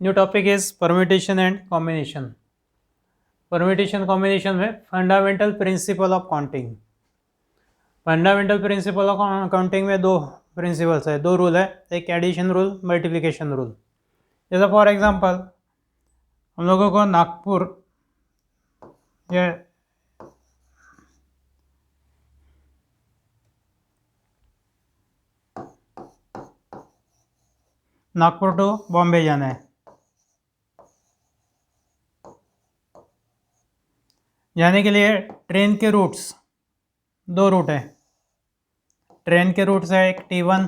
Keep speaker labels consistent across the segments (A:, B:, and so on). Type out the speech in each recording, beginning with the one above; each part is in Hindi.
A: New topic is permutation and combination. Permutation combination में fundamental principle of counting. Fundamental principle of counting में दो प्रिंसिपल्स है, दो रूल है, एक एडिशन रूल, मल्टीप्लिकेशन रूल। जैसे फॉर एग्जांपल हम लोगों को नागपुर या नागपुर टू बॉम्बे जाना है। जाने के लिए ट्रेन के रूट्स, दो रूट है। ट्रेन के रूट्स है, एक T1,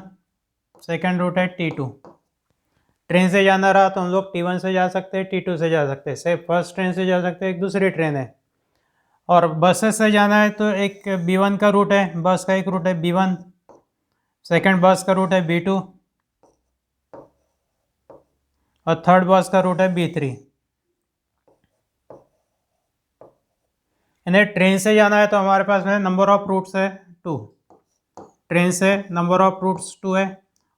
A: सेकंड रूट है T2। ट्रेन से जाना रहा तो हम लोग T1 से जा सकते हैं, T2 से जा सकते हैं, से फर्स्ट ट्रेन से जा सकते हैं, एक दूसरी ट्रेन है। और बसेस से जाना है तो एक B1 का रूट है, बस का एक रूट है B1, सेकंड बस का रूट है B2 और थर्ड बस का रूट है B3। यानी ट्रेन से जाना है तो हमारे पास में नंबर ऑफ रूट्स है 2। ट्रेन से नंबर ऑफ रूट्स 2 है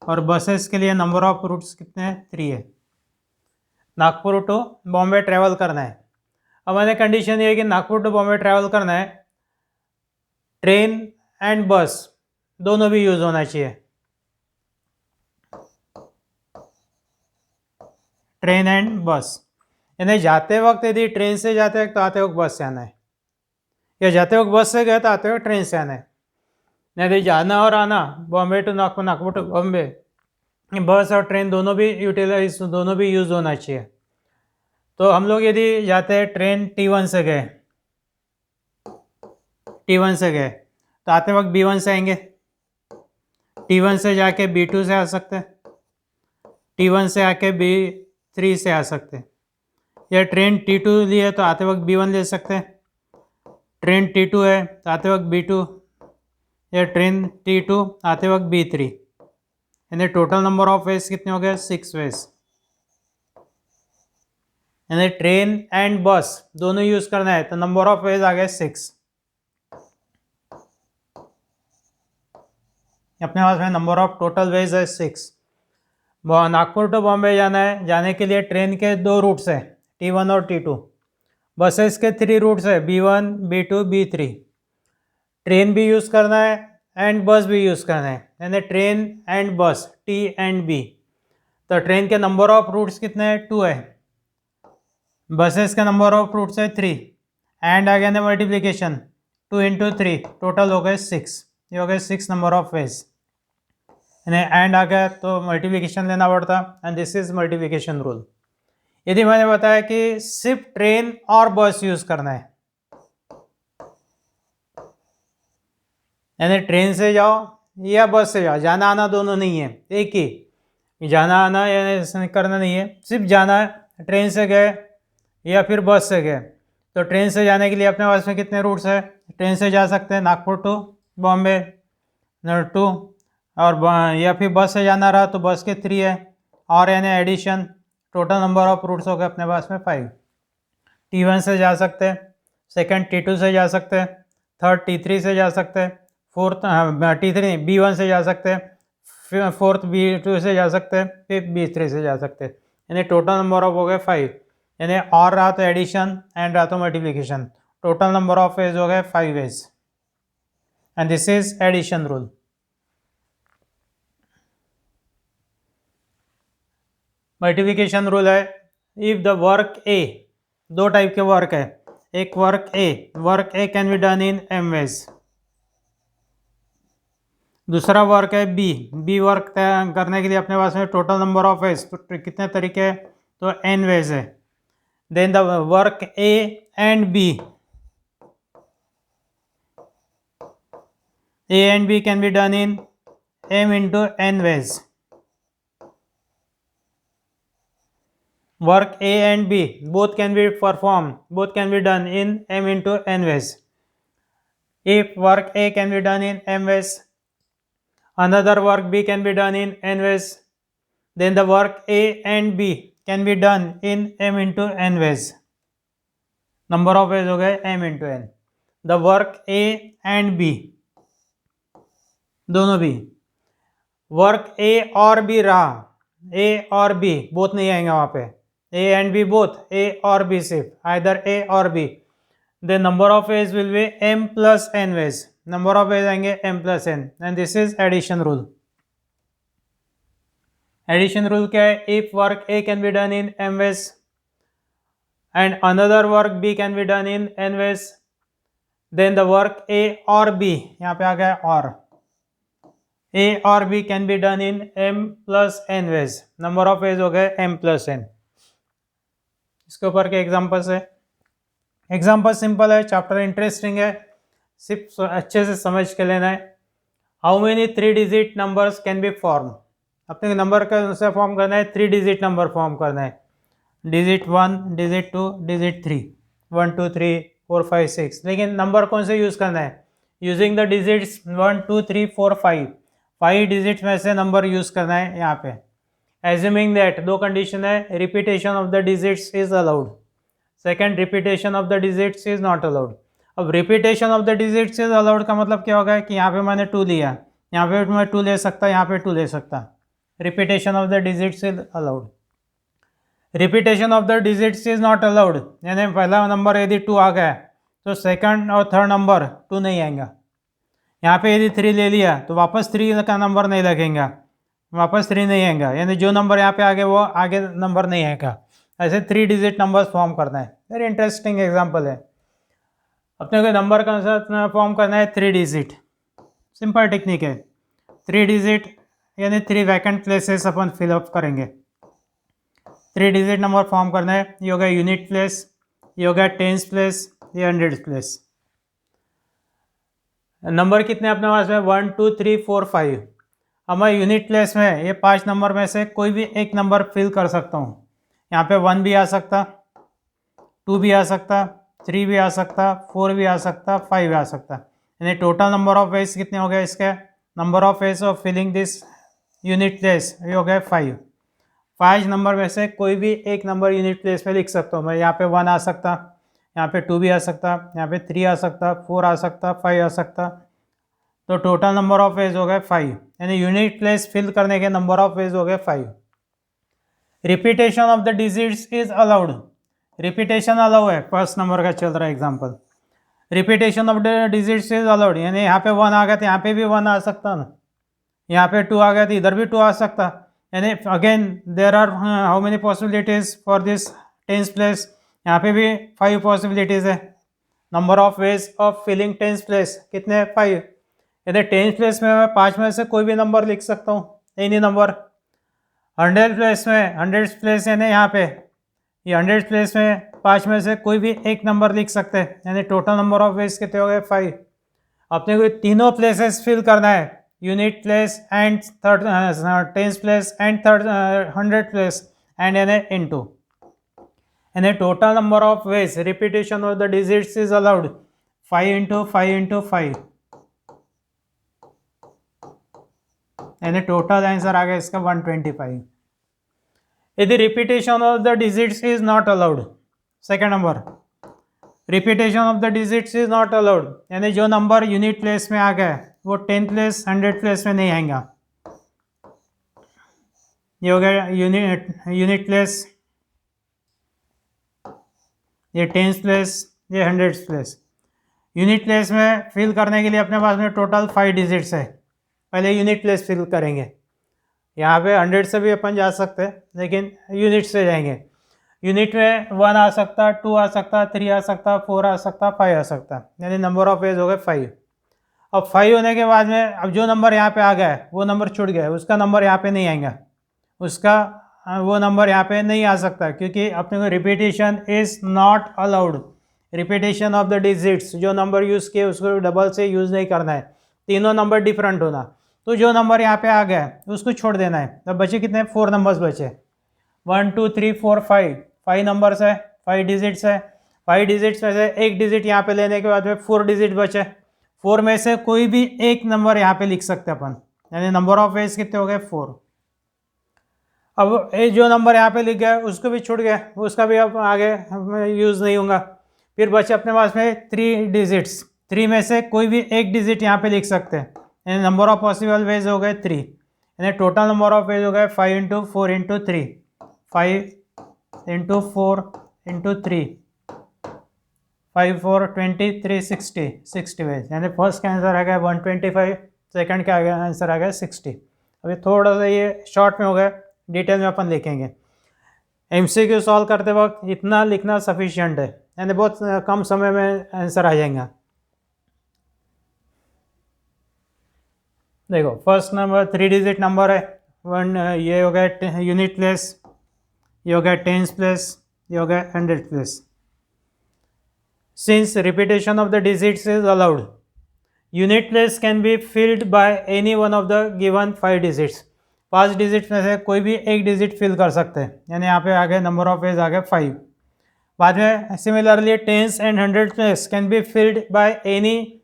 A: और बसेस के लिए नंबर ऑफ रूट्स कितने हैं, 3 है। नागपुर टू बॉम्बे ट्रैवल करना है। अब मैंने कंडीशन ये है कि नागपुर टू बॉम्बे ट्रैवल करना है, ट्रेन एंड बस दोनों भी यूज होना चाहिए। ट्रेन एंड बस, यानी जाते वक्त यदि ट्रेन से जाते वक्त तो आते वक्त बस से आना है, या जाते वक्त बस से गए तो आते वक्त ट्रेन से आना है। यदि जाना और आना बॉम्बे टू नागपुर, नागपुर टू बॉम्बे, बस और ट्रेन दोनों भी यूटिलाइज, दोनों भी यूज होना चाहिए। तो हम लोग यदि जाते हैं ट्रेन T1 से गए, T1 से गए तो आते वक्त B1 से आएंगे, T1 से जाके B2 से आ सकते हैं, T1 से आके B3 से आ सकते हैं। या ट्रेन T2 लिए तो आते वक्त B1 ले सकते हैं, ट्रेन T2 है तो आते वक्त B2, या ट्रेन T2 आते वक्त B3। यानी टोटल नंबर ऑफ वेज कितने हो गए, 6 वेज। यानी ट्रेन एंड बस दोनों यूज करना है तो नंबर ऑफ वेज आ गए 6। अपने पास में नंबर ऑफ टोटल वेज है 6। नागपुर टू बॉम्बे जाना है, जाने के लिए ट्रेन के दो रूट्स है, T1 और T2। बसेस के 3 रूट्स है, B1, B2, B3। ट्रेन भी यूज़ करना है एंड बस भी यूज़ करना है, यानी ट्रेन एंड बस T एंड B। तो ट्रेन के नंबर ऑफ रूट्स कितने हैं, 2 है। बसेस का नंबर ऑफ रूट्स है 3, एंड आ गया ना मल्टीप्लीकेशन, 2 इंटू 3 टोटल हो गए 6। ये हो गए 6 नंबर ऑफ वेज। एंड आ गया तो मल्टीप्लीकेशन लेना पड़ता, and this is multiplication rule. यदि मैंने बताया कि सिर्फ ट्रेन और बस यूज करना है, यानी ट्रेन से जाओ या बस से जाओ, जाना आना दोनों नहीं है, एक ही, जाना आना यानी करना नहीं है, सिर्फ जाना है। ट्रेन से गए या फिर बस से गए, तो ट्रेन से जाने के लिए अपने पास में कितने रूट्स है, ट्रेन से जा सकते हैं नागपुर टू बॉम्बे 2, और या फिर बस से जाना रहा तो बस के 3 है, और यानी addition total number of roots हो गए अपने पास में 5। T1 से जा सकते हैं, सेकंड T2 से जा सकते हैं, थर्ड T3 से जा सकते हैं, फोर्थ T3 नहीं B1 से जा सकते हैं, फिर फोर्थ B2 से जा सकते हैं, फिर B3 से जा सकते हैं। यानी टोटल नंबर ऑफ हो गए 5। यानी और रहा तो एडिशन एंड रहा तो multiplication, total number of ways हो गए 5 ways, and this is addition rule. Multiplication rule है, इफ द वर्क ए, दो टाइप के वर्क है, एक work A can be done in M ways, दूसरा वर्क है बी वर्क करने के लिए अपने पास में टोटल नंबर ऑफ वेज तो कितने तरीके हैं, तो N वेज है। Then the work A and B can be done in M into N ways. Work A and B both can be performed, both can be done in M into N ways. If work A can be done in M ways, another work B can be done in N ways, then the work A and B can be done in M into N ways. Number of ways हो गए M into N. The work A and B दोनों भी, वर्क ए और बी रहा, ए और बी बोथ नहीं आएंगे वहाँ पे, A and B both, A or B सिर्फ, either A or B, the number of ways will be m plus n ways, number of ways आएंगे m plus n, and this is addition rule. Addition rule क्या है? If work A can be done in m ways and another work B can be done in n ways, then the work A or B, यहाँ पे आ गया और, A or B can be done in m plus n ways, number of ways हो गए m plus n. इसके ऊपर के एग्जाम्पल्स है, एग्जाम्पल सिंपल है, चैप्टर इंटरेस्टिंग है, सिर्फ अच्छे से समझ के लेना है. How many 3 digit numbers can be form, अपने नंबर का अनुसार फॉर्म करना है, 3 डिजिट नंबर फॉर्म करना है, डिजिट 1, डिजिट 2, डिजिट 3, 1 2 3 4 5 6. लेकिन नंबर कौन से यूज़ करना है? यूजिंग द डिजिट्स 1 2 3 4 5, 5 डिजिट्स में से नंबर यूज़ करना है यहाँ पे. एज्यूमिंग दैट, दो कंडीशन है, repetition of the digits is allowed, second repetition of the digits is not allowed. अब repetition of the digits is allowed का मतलब क्या होगा कि यहाँ पे मैंने 2 लिया, यहाँ पे मैं 2 ले सकता, यहाँ पे 2 ले सकता. Repetition of the digits is allowed. Repetition of the digits is not allowed, यानी पहला नंबर यदि 2 आ गया तो सेकंड और थर्ड नंबर 2 नहीं आएगा. यहाँ पे यदि 3 ले लिया तो वापस 3 का नंबर नहीं लगेगा, वापस 3 नहीं आएगा, यानी जो नंबर यहाँ पे आगे वो आगे नंबर नहीं आएगा. ऐसे 3 डिजिट नंबर फॉर्म करना है. वेरी इंटरेस्टिंग एग्जांपल है. अपने को नंबर का साथ फॉर्म करना है 3 डिजिट, सिंपल टेक्निक है. 3 डिजिट यानी 3 वैकेंट प्लेसेस अपन फिलअप करेंगे. 3 डिजिट नंबर फॉर्म करना है. ये हो गया यूनिट प्लेस, ये हो गया टेंस प्लेस, ये हंड्रेड प्लेस. नंबर कितने अपने पास में? 1 2 3 4 5. हमारे यूनिट प्लेस में ये 5 नंबर में से कोई भी एक नंबर फिल कर सकता हूँ. यहाँ पे 1 भी आ सकता, 2 भी आ सकता, 3 भी आ सकता, 4 भी आ सकता, 5 भी आ सकता. यानी टोटल नंबर ऑफ वेज कितने हो गए इसके? Number of ways of filling this unit place ये हो गए 5. 5 नंबर में से कोई भी एक नंबर यूनिट प्लेस में लिख सकता हूँ मैं. यहाँ पे 1 आ सकता, यहाँ पे 2 भी आ सकता, यहाँ पे 3 आ सकता, 4 आ सकता, 5 आ सकता. तो टोटल नंबर ऑफ वेज हो गए 5, यानी यूनिट प्लेस फिल करने के नंबर ऑफ वेज हो गए 5. Repetition of the digits is allowed. Repetition allow है, फर्स्ट नंबर का चल रहा है example. Repetition of the digits is allowed, यानी यहाँ पे 1 आ गया तो यहाँ पे भी 1 आ सकता ना, यहाँ पे 2 आ गया तो इधर भी 2 आ सकता. यानी again there are how many possibilities for this tens place? यहाँ पे भी 5 पॉसिबिलिटीज है. Number of ways of filling tens place कितने? 5. यदि टेंस प्लेस में मैं 5 में से कोई भी नंबर लिख सकता हूँ, एनी नंबर. 100 प्लेस में, 100 प्लेस यानी यहाँ पे ये 100 प्लेस में 5 में से कोई भी एक नंबर लिख सकते हैं, यानी टोटल नंबर ऑफ वेज कितने हो गए? 5. अपने को तीनों प्लेसेस फिल करना है, unit place and third tens place and third 100 place and यानी इनटू, यानी total number of veg repetition of the digits is allowed 5 into 5 into 5, यानी टोटल आंसर आ गया इसका 125. यदि repetition of the digits is not allowed, second number repetition of the digits is not allowed, यानी जो नंबर यूनिट प्लेस में आ गया वो 10 प्लेस 100 प्लेस में नहीं आएगा. ये हो गया यूनिट प्लेस, ये 10 प्लेस, ये 100 प्लेस. यूनिट प्लेस में फिल करने के लिए अपने पास में टोटल 5 डिजिट्स है. पहले यूनिट प्लेस फिल करेंगे. यहाँ पे 100 से भी अपन जा सकते हैं, लेकिन यूनिट से जाएंगे. यूनिट में 1 आ सकता, 2 आ सकता, 3 आ सकता, 4 आ सकता, 5 आ सकता, यानी नंबर ऑफ वेज हो गए 5. अब 5 होने के बाद में अब जो नंबर यहाँ पे आ गया है वो नंबर छूट गया है, उसका नंबर यहाँ पे नहीं आएगा, उसका वो नंबर यहाँ पे नहीं आ सकता, क्योंकि अपने को repetition is not allowed. Repetition of the digits, जो नंबर यूज़ किए उसको डबल से यूज़ नहीं करना है, तीनों नंबर डिफरेंट होना. तो जो नंबर यहाँ पे आ गया है उसको छोड़ देना है. अब बचे कितने? 4 नंबर्स बचे. 1 2 3 4 5 नंबर्स है, 5 डिजिट्स है. 5 डिजिट्स में से एक डिजिट यहाँ पे लेने के बाद में 4 डिजिट बचे. 4 में से कोई भी एक नंबर यहाँ पे लिख सकते हैं अपन, यानी नंबर ऑफ वेज कितने हो गए? 4. अब जो नंबर यहाँ पे लिख गया उसको भी छूट गया, उसका भी अब आगे यूज़ नहीं होगा. फिर बचे अपने पास में 3 डिजिट्स. 3 में से कोई भी एक डिजिट यहाँ पे लिख सकते हैं, यानी नंबर ऑफ पॉसिबल वेज हो गए 3, यानी टोटल नंबर ऑफ वेज हो गए 5 into 4 into 3, 5 into 4 into 3, 5 4 20 3 60, 60 ways, यानी फर्स्ट का आंसर आ गया 125, सेकंड का आंसर आ गया 60। अभी थोड़ा सा ये शॉर्ट में हो गया, डिटेल में अपन लिखेंगे। एमसीक्यू सॉल्व करते वक्त इतना लिखना सफिशिएंट है, यानी बहुत कम समय में आंसर आ जाएगा। देखो फर्स्ट नंबर 3 डिजिट नंबर है, वन ये हो गया यूनिट प्लेस, ये हो गया टेंस प्लेस, ये हो गया hundred place. Since repetition of the digits is allowed, unit place can be filled by any one of the given 5 digits. 5 digit में से कोई भी एक डिजिट फिल कर सकते हैं, यानी यहाँ पे आ गए नंबर ऑफ वेज आ गए 5। बाद में similarly tens and hundred place can be filled by any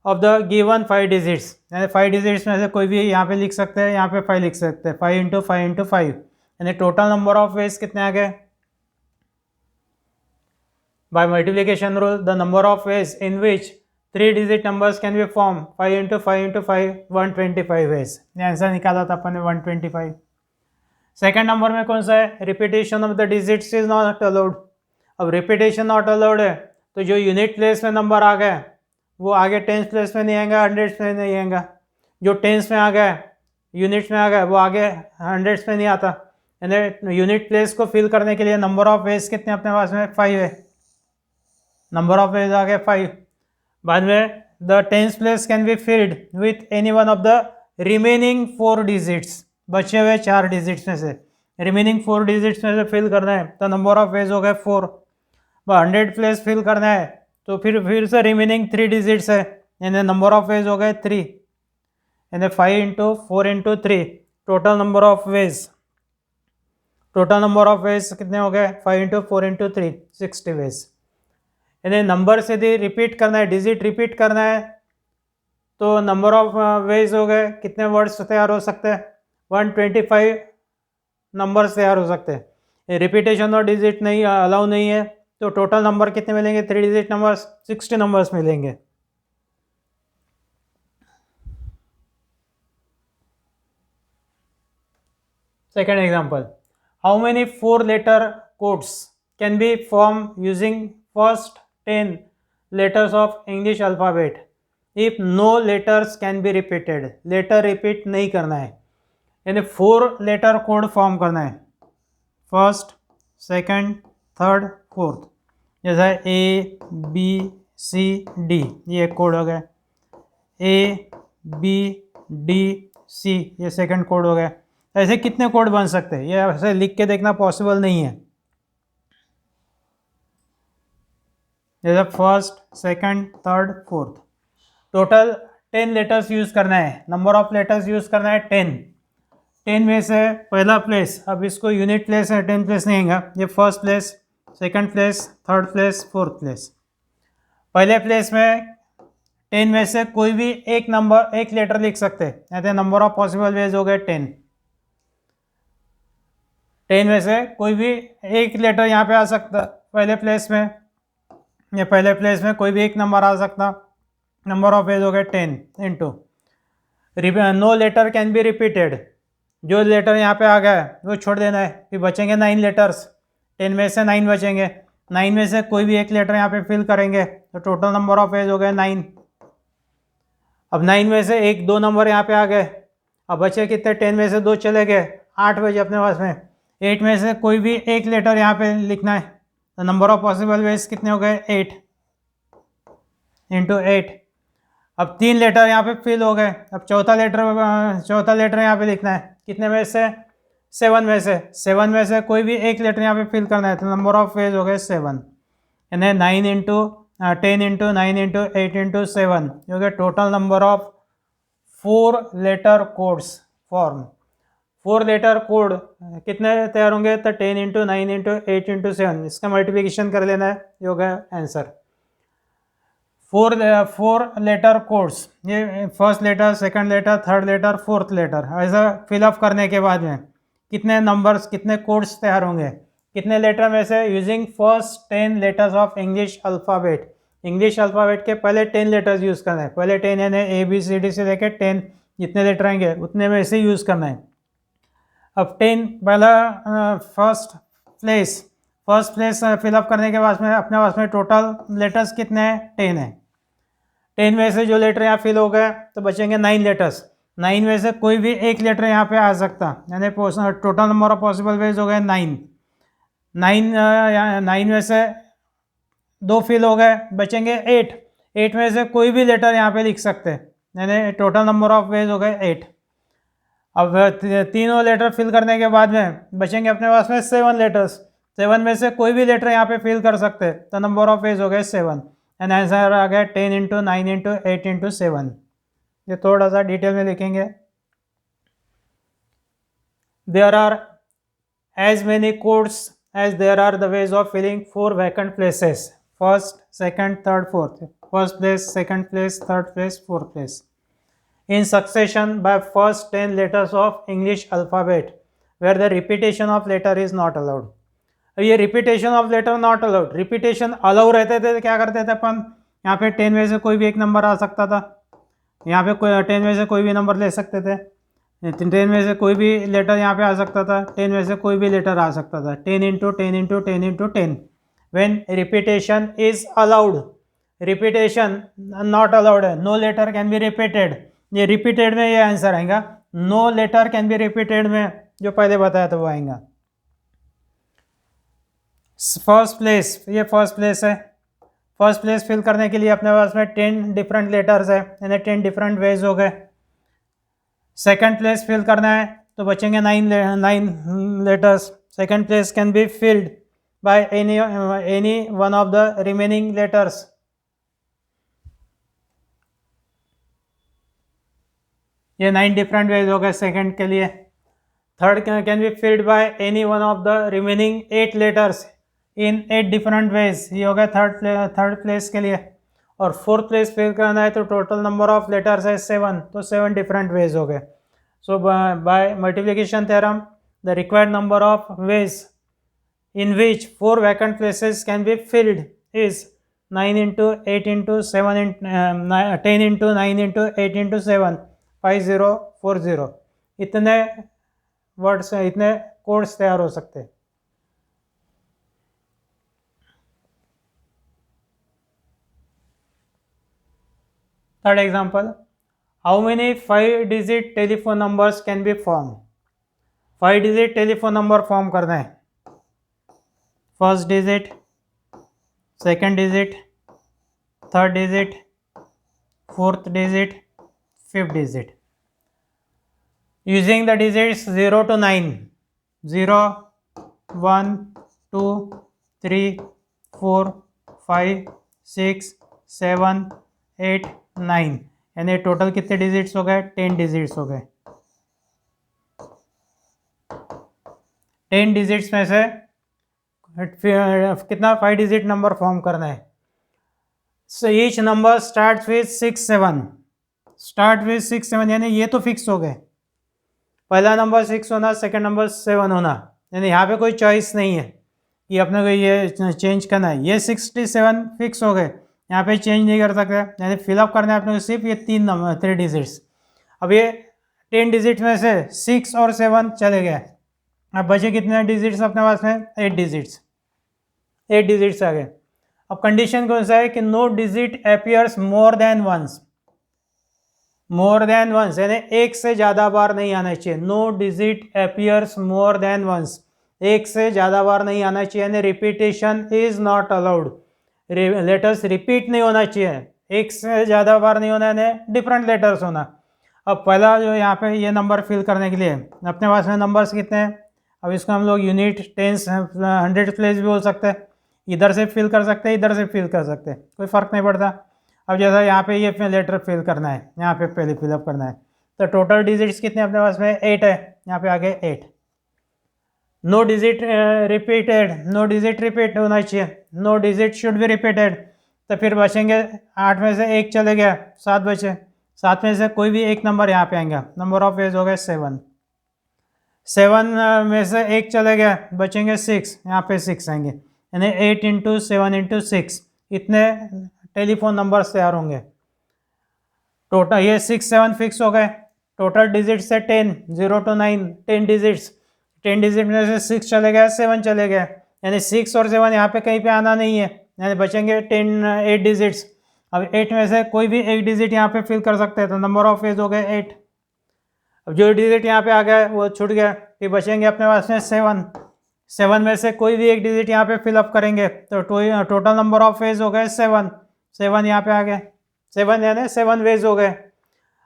A: of the given 5 digits, यानी 5 डिजिट्स में से कोई भी यहाँ पे लिख सकते हैं, यहाँ पे 5 लिख सकते हैं, 5 इंटू 5 इंटू 5, यानी टोटल नंबर ऑफ वेज कितने आ गए? By multiplication rule the number of ways in which 3 digit numbers can be form 5 into 5 into 5, 125 ways. ये आंसर निकाला था अपन ने 125। सेकेंड नंबर में कौन सा है? Repetition of the digits is not allowed. अब रिपीटेशन नॉट अलाउड है तो जो यूनिट प्लेस में नंबर आ गए वो आगे टेंस प्लेस में नहीं आएगा, हंड्रेड्स में नहीं आएगा। जो टेंस में आ गया, यूनिट्स में आ गया, वो आगे हंड्रेड्स में नहीं आता। यानी यूनिट प्लेस को फिल करने के लिए नंबर ऑफ वेज कितने अपने पास में? 5 है। नंबर ऑफ वेज आ गए 5। बाद में the tens place can be filled with any one of the remaining 4 digits, बचे हुए 4 डिजिट्स में से रिमेनिंग 4 डिजिट्स में से फिल करना है तो नंबर ऑफ वेज हो गए 4। 100 प्लेस फिल करना है तो फिर से रिमेनिंग 3 डिजिट्स है, यानी नंबर ऑफ वेज हो गए 3, यानी 5 into 4 into 3, total number of veg कितने हो गए? 5 इंटू 4 इंटू 3, 60 वेज। यानी नंबर से यदि रिपीट करना है, डिजिट रिपीट करना है तो नंबर ऑफ वेज हो गए, कितने वर्ड्स तैयार हो सकते हैं? 125 नंबर्स तैयार हो सकते हैं। रिपीटेशन और डिजिट नहीं अलाउ नहीं है तो टोटल नंबर कितने मिलेंगे? 3 डिजिट नंबर्स 60 नंबर्स मिलेंगे। Second example, how many 4 letter codes can be form using first 10 letters of English alphabet if no letters can be repeated. Letter repeat नहीं करना है, यानी 4 लेटर कोड फॉर्म करना है, फर्स्ट, सेकंड, थर्ड, फोर्थ। जैसा ए बी सी डी, ये एक कोड हो गया। ए बी डी सी, ये सेकंड कोड हो गया। ऐसे कितने कोड बन सकते हैं? ये ऐसे लिख के देखना पॉसिबल नहीं है। जैसे first, second, third, fourth, total 10 letters use करना है, नंबर ऑफ लेटर्स यूज़ करना है 10। 10 में से पहला प्लेस, अब इसको यूनिट प्लेस है, 10 प्लेस नहीं आएगा, ये first place, second place, third place, fourth place. पहले प्लेस में 10 में से कोई भी एक नंबर, एक लेटर लिख सकते हैं, यानी नंबर ऑफ पॉसिबल वेज हो गए 10। 10 में से कोई भी एक लेटर यहाँ पे आ सकता पहले प्लेस में, या पहले प्लेस में कोई भी एक नंबर आ सकता, नंबर ऑफ वेज हो गए 10 into no letter can be repeated. जो लेटर यहाँ पे आ गया है वो छोड़ देना है, फिर बचेंगे 9 लेटर्स। 10 में से 9 बचेंगे, 9 में से कोई भी एक लेटर यहाँ पे फिल करेंगे तो टोटल नंबर ऑफ वेज हो गए 9। अब 9 में से एक 2 नंबर यहाँ पे आ गए, अब बचे कितने? 10 में से 2 चले गए, 8 बचे अपने पास में। 8 में से कोई भी एक लेटर यहाँ पे लिखना है तो नंबर ऑफ पॉसिबल वेज कितने हो गए? 8 इंटू 8। अब 3 लेटर यहाँ पे फिल हो गए, अब चौथा लेटर यहाँ पे लिखना है, कितने में से? 7 में से। 7 में से कोई भी एक लेटर यहाँ पे फिल करना है तो नंबर ऑफ वेज हो गए 7, यानी 9 इंटू 10 इंटू 9 इंटू 8 इंटू 7, हो गया total number of 4 letter codes form. 4 letter code कितने तैयार होंगे? तो 10 इंटू 9 इंटू 8 इंटू 7, इसका मल्टीप्लिकेशन कर लेना है, ये हो गया आंसर। 4 लेटर कोड्स, ये first letter, second letter, third letter, fourth letter, ऐसा फिलअप करने के बाद में कितने नंबर्स, कितने कोड्स तैयार होंगे? कितने लेटर में से? Using first 10 letters of English alphabet. English alphabet के पहले 10 लेटर्स यूज़ करना है, पहले 10 यानी ए बी सी डी से लेकर 10 जितने लेटर आएंगे उतने में से यूज़ करना है। अब 10 पहला first place first place fill up करने के बाद में अपने पास में टोटल लेटर्स कितने हैं, 10 है। 10 में से जो लेटर यहाँ फिल हो गए तो बचेंगे 9 लेटर्स। 9 में से कोई भी एक लेटर यहाँ पे आ सकता, यानी total number of possible ways हो गए 9। 9 में से 2 फिल हो गए, बचेंगे 8। 8 में से कोई भी लेटर यहाँ पे लिख सकते, यानी टोटल नंबर ऑफ वेज हो गए 8। अब तीनों लेटर फिल करने के बाद में बचेंगे अपने पास में 7 लेटर्स। 7 में से कोई भी लेटर यहाँ पे फिल कर सकते, तो नंबर ऑफ वेज हो गए 7। एंड आंसर आ गया 10 × 9 × 8 × 7। ये थोड़ा सा डिटेल में लिखेंगे। There are as many codes as there are the ways of filling 4 vacant places, first, second, third, fourth. First place, second place, third place, fourth place in succession by first 10 letters of English alphabet where the repetition of letter is not allowed। अब ये repetition of letter not allowed, repetition allow रहते थे तो क्या करते थे अपन, यहाँ पे 10 में से कोई भी एक नंबर आ सकता था, यहाँ पे 10 में से कोई भी नंबर ले सकते थे, 10 में से कोई भी लेटर यहाँ पे आ सकता था, 10 में से कोई भी लेटर आ सकता था। 10 × 10 × 10 × 10 when repetition is allowed, repetition not allowed है, no letter can be repeated. ये रिपीटेड में ये आंसर आएगा, no letter can be repeated में जो पहले बताया था वो आएगा। फर्स्ट प्लेस, ये फर्स्ट प्लेस है। फर्स्ट प्लेस फिल करने के लिए अपने पास में 10 डिफरेंट लेटर्स है, यानी 10 डिफरेंट वेज हो गए। सेकंड प्लेस फिल करना है तो बचेंगे 9 letters. Second place can be filled by any one of the remaining letters. ये 9 डिफरेंट वेज हो गए सेकंड के लिए। Third can be filled by any one of the remaining 8 letters in 8 different ways, ये हो गया थर्ड प्लेस के लिए। और फोर्थ प्लेस फिल करना है तो टोटल नंबर ऑफ लेटर्स है 7, तो 7 डिफरेंट वेज हो गए। So by multiplication theorem the required number of ways in which 4 vacant places can be filled is 9 × 8 × 7 10 × 9 × 8 × 7 5040। इतने वर्ड्स, इतने कोड्स तैयार हो सकते। Third example, how many 5 digit telephone numbers can be form. 5 digit telephone number form करना है। First digit, second digit, third digit, fourth digit, fifth digit. Using the digits 0 to 9, 0, 1, 2, 3, 4, 5, 6, 7, 8, 9, यानी टोटल कितने डिजिट्स हो गए, 10 डिजिट्स हो गए। 10 डिजिट्स में से कितना 5 डिजिट नंबर फॉर्म करना है। So each number start with 6, 7, start with 6, 7, यानी ये तो फिक्स हो गए, पहला नंबर 6 होना, सेकंड नंबर 7 होना, यानी यहाँ पे कोई चॉइस नहीं है कि अपने को ये चेंज करना है। ये 67 फिक्स हो गए, यहाँ पे चेंज नहीं कर सकते, यानी फिलअप करना है अपने को सिर्फ ये 3 डिजिट्स। अब ये 10 डिजिट में से 6 और 7 चले गए, अब बचे कितने डिजिट्स अपने पास में, 8 डिजिट्स। 8 डिजिट्स आ गए। अब कंडीशन कौन सा है कि no digit appears more than once, more than once यानी एक से ज़्यादा बार नहीं आना चाहिए। No digit appears more than once, एक से ज़्यादा बार नहीं आना चाहिए, यानी repetition is not allowed. Letters repeat नहीं होना चाहिए, एक से ज़्यादा बार नहीं होना, यानी डिफरेंट लेटर्स होना। अब पहला जो यहाँ पे ये नंबर फिल करने के लिए अपने पास में नंबर्स कितने हैं, अब इसको हम लोग यूनिट, टेंस, 100 प्लेस भी बोल सकते हैं, इधर से फिल कर सकते हैं, इधर से फिल कर सकते हैं, कोई फ़र्क नहीं पड़ता। अब जैसा यहाँ पे ये लेटर फिल करना है, यहाँ पे पहले फिलअप करना है, तो टोटल डिजिट्स कितने अपने पास में, 8 है, यहाँ पे आ गए 8। No digit repeated, no digit repeat होना चाहिए, no digit should be repeated, तो फिर बचेंगे 8 में से 1 चले गया, 7 बचे, 7 में से कोई भी एक नंबर यहाँ पे आएगा, नंबर ऑफ वेज हो गए 7। 7 में से 1 चले गया, बचेंगे 6, यहाँ पे 6 आएंगे, यानी 8 × 7 × 6 इतने टेलीफोन नंबर्स तैयार होंगे। टोटल ये 6, 7 फिक्स हो गए। टोटल डिजिट्स है 10, 0 to 9, 10 डिजिट्स। 10 डिजिट में से 6 चले गए, 7 चले गए, यानी 6 और 7 यहाँ पे कहीं पे आना नहीं है, यानी बचेंगे 8 डिजिट्स। अब 8 में से कोई भी एक डिजिट यहाँ पे फिल कर सकते हैं, तो नंबर ऑफ वेज हो गए 8। अब जो डिजिट यहाँ पे आ गया वो छूट गया, फिर बचेंगे अपने पास में 7 में से कोई भी एक डिजिट यहाँ पे फिलअप करेंगे, तो टोटल नंबर ऑफ वेज हो गए 7 यहाँ पे आ गए, 7 यानी 7 वेज हो गए।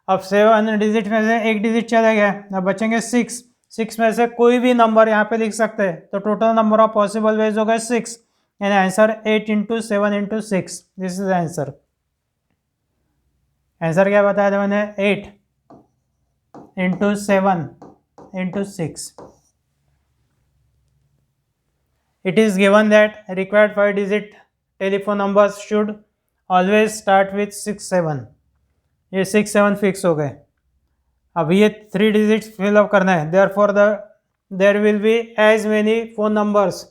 A: अब 7 डिजिट में से एक डिजिट चले गए, अब बचेंगे 6 में से कोई भी नंबर यहाँ पे लिख सकते हैं, तो total number of possible ways हो गए 6, यानी answer 8 × 7 × 6, this is answer. Answer क्या बताया था मैंने, 8 × 7 × 6। It is given that required 5 digit telephone numbers should always start with 6 7। ये 6 7 फिक्स हो गए। अब ये 3 डिजिट्स फिलअप करना है, there will be as many phone numbers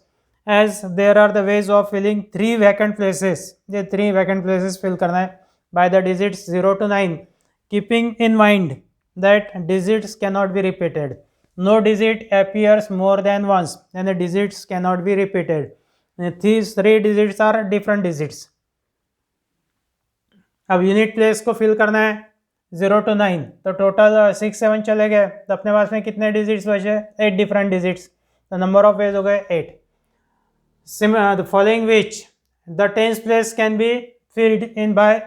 A: as there are the ways of filling 3 vacant places. ये 3 वैकेंट प्लेसेस फिल करना है by the digits 0 to 9, keeping in mind that digits cannot be repeated. No digit appears more than once and the digits cannot be repeated. These 3 digits are different digits. अब यूनिट प्लेस को फिल करना है 0 to 9, तो टोटल 6 7 चले गए, तो अपने पास में कितने डिजिट्स बचे, 8 डिफरेंट डिजिट्स, तो नंबर ऑफ वेज हो गए 8। The following which the tens place can be filled in by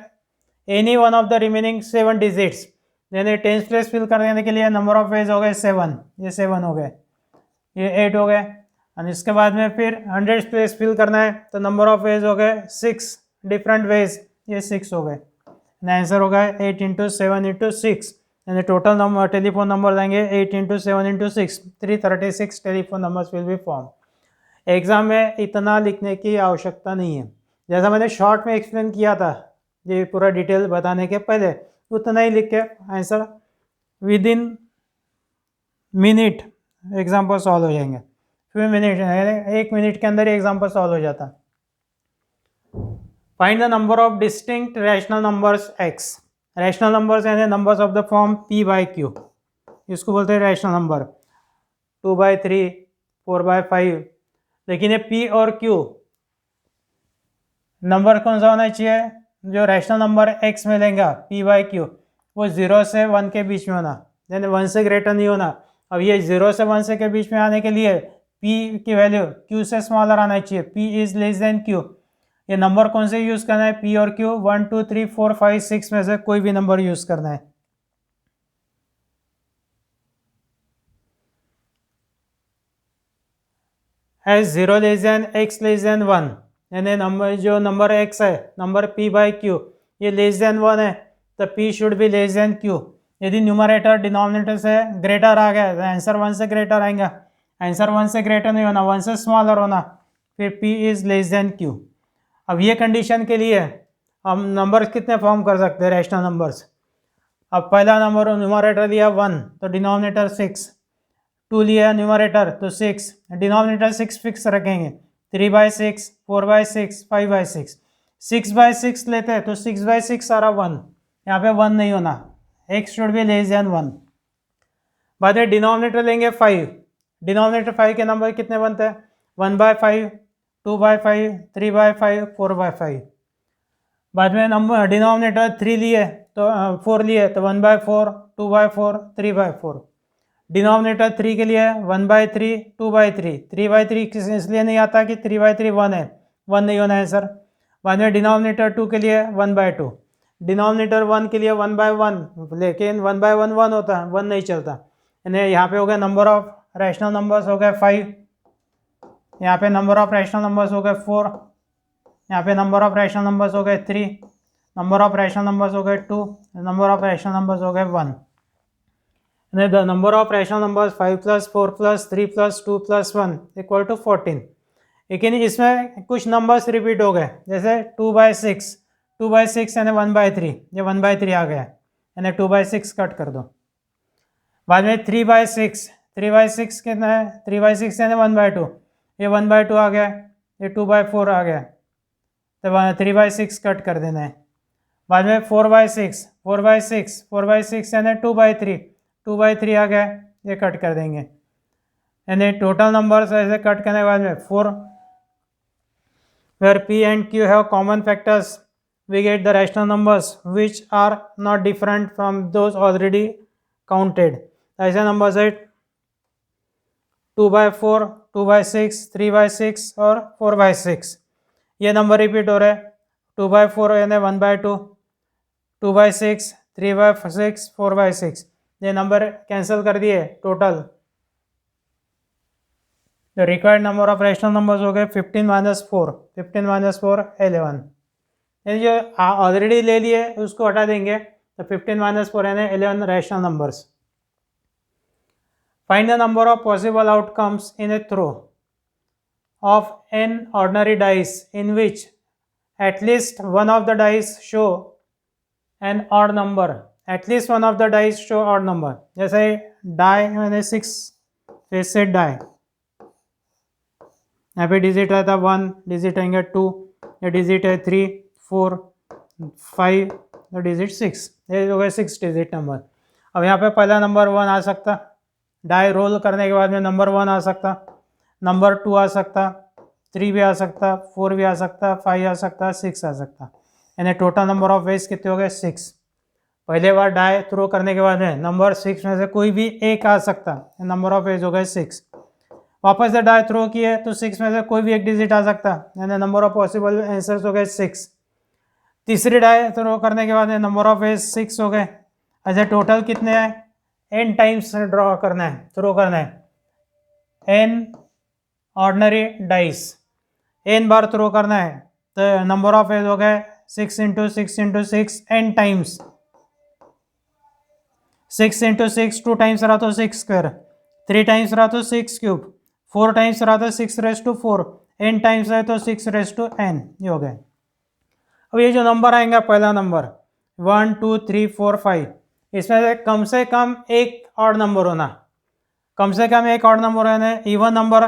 A: any one of the remaining 7 digits. यानी टेंस प्लेस फिल करने के लिए नंबर ऑफ वेज हो गए 7, ये 7 हो गए, ये 8 हो गए, और इसके बाद में फिर 100 प्लेस फिल करना है, तो नंबर ऑफ वेज हो गए 6 डिफरेंट वेज, ये 6 हो गए। आंसर होगा 8 × 7 × 6, यानी टोटल नंबर टेलीफोन नंबर आएंगे 8 × 7 × 6, 336 telephone numbers will be form. Exam में इतना लिखने की आवश्यकता नहीं है, जैसा मैंने शॉर्ट में एक्सप्लेन किया था ये पूरा डिटेल बताने के पहले, उतना ही लिख के answer with in minute example solve हो जाएंगे। फ्यू मिनट, 1 मिनट के अंदर ही एग्जाम्पल सॉल्व हो जाता। Find the number of distinct rational numbers x। Rational numbers यानी numbers of the form p/q, इसको बोलते हैं रैशनल नंबर। 2/3, 4/5, लेकिन ये p और q नंबर कौन सा होना चाहिए, जो रैशनल नंबर x मिलेगा p/q वो 0 से 1 के बीच में होना, यानी 1 से ग्रेटर नहीं होना। अब ये 0 से 1 से के बीच में आने के लिए p की वैल्यू q से स्मॉलर आना चाहिए, p is less than q। ये नंबर कौन से यूज़ करना है, p और q 1 2 3 4 5 6 में से कोई भी नंबर यूज़ करना है। As 0 less than x less than 1, यानी नंबर जो नंबर x है नंबर p/q ये लेस देन 1 है, तो p should be less than q। यदि न्यूमरेटर डिनोमिनेटर से ग्रेटर आ गया तो आंसर 1 से ग्रेटर आएगा, आंसर 1 से ग्रेटर नहीं होना, 1 से स्मॉलर होना, फिर p is less than q। अब ये कंडीशन के लिए हम नंबर्स कितने फॉर्म कर सकते हैं, रैशनल नंबर्स। अब पहला नंबर न्यूमरेटर लिया 1 तो डिनोमिनेटर 6, 2 लिया न्यूमरेटर तो 6, डिनोमिनेटर 6 फिक्स रखेंगे, 3/6, 4/6, 5/6, 6/6 लेते हैं तो 6/6 सारा 1, यहाँ पे 1 नहीं होना, x should be less than 1। बाद में डिनोमिनेटर लेंगे 5, डिनोमिनेटर 5 के नंबर कितने बनते हैं, 1/5, 2/5, 3/5, 4/5। बाद में नंबर डिनोमिनेटर 3 लिए तो 4 लिए तो 1/4, 2/4, 3/4। डिनोमिनेटर 3 के लिए 1/3, 2/3, 3/3 इसलिए नहीं आता कि 3/3 1 है, 1 नहीं होना है सर। बाद में डिनोमिनेटर 2 के लिए 1/2, डिनोमिनेटर 1 के लिए 1/1, लेकिन 1/1 1 होता है, 1 नहीं चलता, यानी यहाँ पे हो गया नंबर ऑफ रैशनल नंबर्स हो गए 5, यहाँ पे नंबर ऑफ रैशनल नंबर्स हो गए 4, यहाँ पे नंबर ऑफ रैशनल नंबर्स हो गए 3, नंबर ऑफ रैशनल नंबर्स हो गए 2, नंबर ऑफ रैशनल नंबर्स हो गए 1। The number of rational numbers 5 + 4 + 3 + 2 + 1 = 14। लेकिन इसमें कुछ नंबर्स रिपीट हो गए, जैसे 2/6, 2/6 यानी 1/3, ये 1/3 आ गया, यानी 2/6 कट कर दो। बाद में 3/6, 3/6 कितना है, 3/6 यानी 1/2, ये 1/2 आ गया, ये 2/4 आ गया, तो 3/6 कट कर देना है। बाद में 4/6, 4/6, 4/6 यानी 2/3, 2/3 आ गया, ये कट कर देंगे, यानी टोटल नंबर्स ऐसे कट करने के बाद में 4 where p and q have common factors, we get the rational numbers which are not different from those already counted. ऐसे numbers है 2/4, 2/6, 3/6 और 4/6. ये नंबर रिपीट हो रहा है. 2/4 यानी 1/2, 2/6, 3/6, 4/6. ये नंबर कैंसिल कर दिए total. The required number of rational numbers हो गए 15 - 4, 15 - 4 11. ये जो ऑलरेडी ले लिए उसको हटा देंगे तो 15 - 4 यानी 11 rational numbers. Find the number of possible outcomes in a throw of n ordinary dice in which at least one of the dice show an odd number. At least one of the dice show odd number. जैसे die मैंने 6 फेस से die. यहाँ पे डिजिट रहता 1, डिजिट आएंगे 2, ये डिजिट है 3, 4, 5, और डिजिट 6. ये हो गए 6 डिजिट नंबर. अब यहाँ पे पहला नंबर 1 आ सकता, डाई रोल करने के बाद में नंबर 1 आ सकता, नंबर 2 आ सकता, 3 भी आ सकता, 4 भी आ सकता, 5 आ सकता, 6 आ सकता. यानी टोटल नंबर ऑफ वेज कितने हो गए 6. पहले बार डाई थ्रो करने के बाद में नंबर 6 में से कोई भी एक आ सकता, नंबर ऑफ वेज हो गए 6. वापस से डाई थ्रो किए तो 6 में से कोई भी एक डिजिट आ सकता, यानी नंबर ऑफ पॉसिबल आंसर्स हो गए 6. तीसरी डाई थ्रो करने के बाद में नंबर ऑफ वेज 6 हो गए. अच्छा टोटल कितने हैं, n टाइम्स ड्रॉ करना है, थ्रो करना है. n ऑर्डिनरी डाइस n बार थ्रो करना है तो नंबर ऑफ वेज हो गए 6 × 6 × 6 n टाइम्स. 6 × 6 2 टाइम्स रहा तो 6 स्क्वायर, 3 टाइम्स रहा तो 6 क्यूब, 4 टाइम्स रहा तो 6⁻⁴, n टाइम्स है तो 6⁻n. ये हो गए. अब ये जो नंबर आएंगे पहला नंबर 1 2 3 4 5, इसमें से कम एक ऑड नंबर होना, कम से कम एक ऑड नंबर होना. इवन नंबर,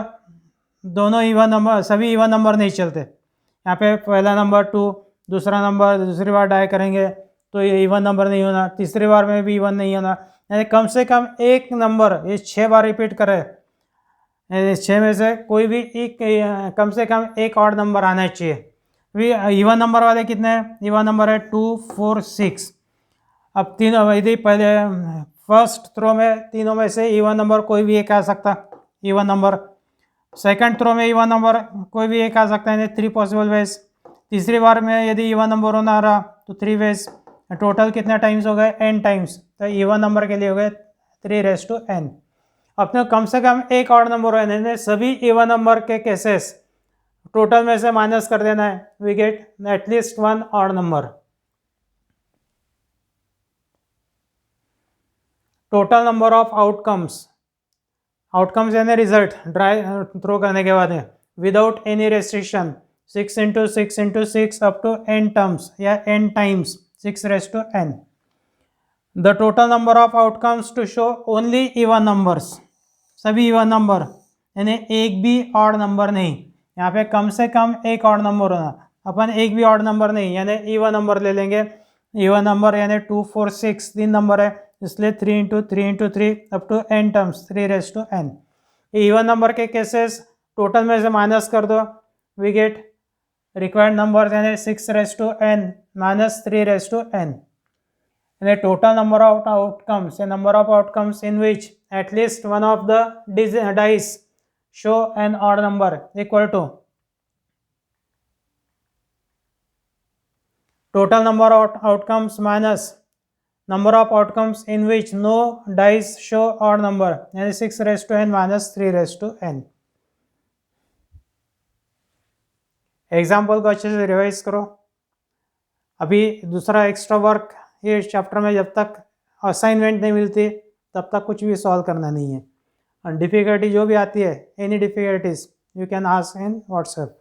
A: दोनों इवन नंबर, सभी इवन नंबर नहीं चलते. यहाँ पे पहला नंबर 2, दूसरा नंबर दूसरी बार डाई करेंगे तो ये इवन नंबर नहीं होना, तीसरी बार में भी इवन नहीं होना. यानी कम से कम एक नंबर, ये 6 बार रिपीट करे, 6 में से कोई भी एक, कम से कम एक ऑड नंबर आना चाहिए. इवन नंबर वाले कितने हैं, इवन नंबर है 2 4 6. अब तीनों यदि पहले फर्स्ट थ्रो में तीनों में से इवन नंबर कोई भी एक आ सकता, इवन नंबर. सेकंड थ्रो में इवन नंबर कोई भी एक आ सकता है, 3 पॉसिबल वेज. तीसरी बार में यदि इवन नंबर होना रहा तो 3 वेज. टोटल कितने टाइम्स हो गए n टाइम्स, तो इवन नंबर के लिए हो गए 3⁻n. अपने कम से कम एक ऑड नंबर है, सभी इवन नंबर के केसेस टोटल में से माइनस कर देना है. We get at least 1 odd number. Total number of outcomes, outcomes यानी रिजल्ट ड्राई थ्रो करने के बाद है without any restriction 6 × 6 × 6 up to n terms या n times 6⁻n. The total number of outcomes to show only even numbers, सभी इवन नंबर, यानी एक भी ऑड नंबर नहीं. यहाँ पे कम से कम एक ऑड नंबर होना, अपन एक भी ऑड नंबर नहीं यानी इवन नंबर ले लेंगे. इवन नंबर यानी 2 4 6 3 नंबर है, इसलिए 3 × 3 × 3 up to n terms 3⁻n. Even number के केसेस टोटल में से माइनस कर दो, वी गेट रिक्वायर्ड नंबर यानी 6⁻n - 3⁻n. The total number of outcomes, a number of outcomes in which at least one of the dice show an odd number equal to total number of outcomes minus number of outcomes in which no dice show odd number, यानी 6⁻n - 3⁻n. एग्जाम्पल को अच्छे से रिवाइज करो. अभी दूसरा एक्स्ट्रा वर्क ये चैप्टर में जब तक असाइनमेंट नहीं मिलती तब तक कुछ भी सॉल्व करना नहीं है. और डिफ़िकल्टी जो भी आती है, any difficulties you can ask in WhatsApp.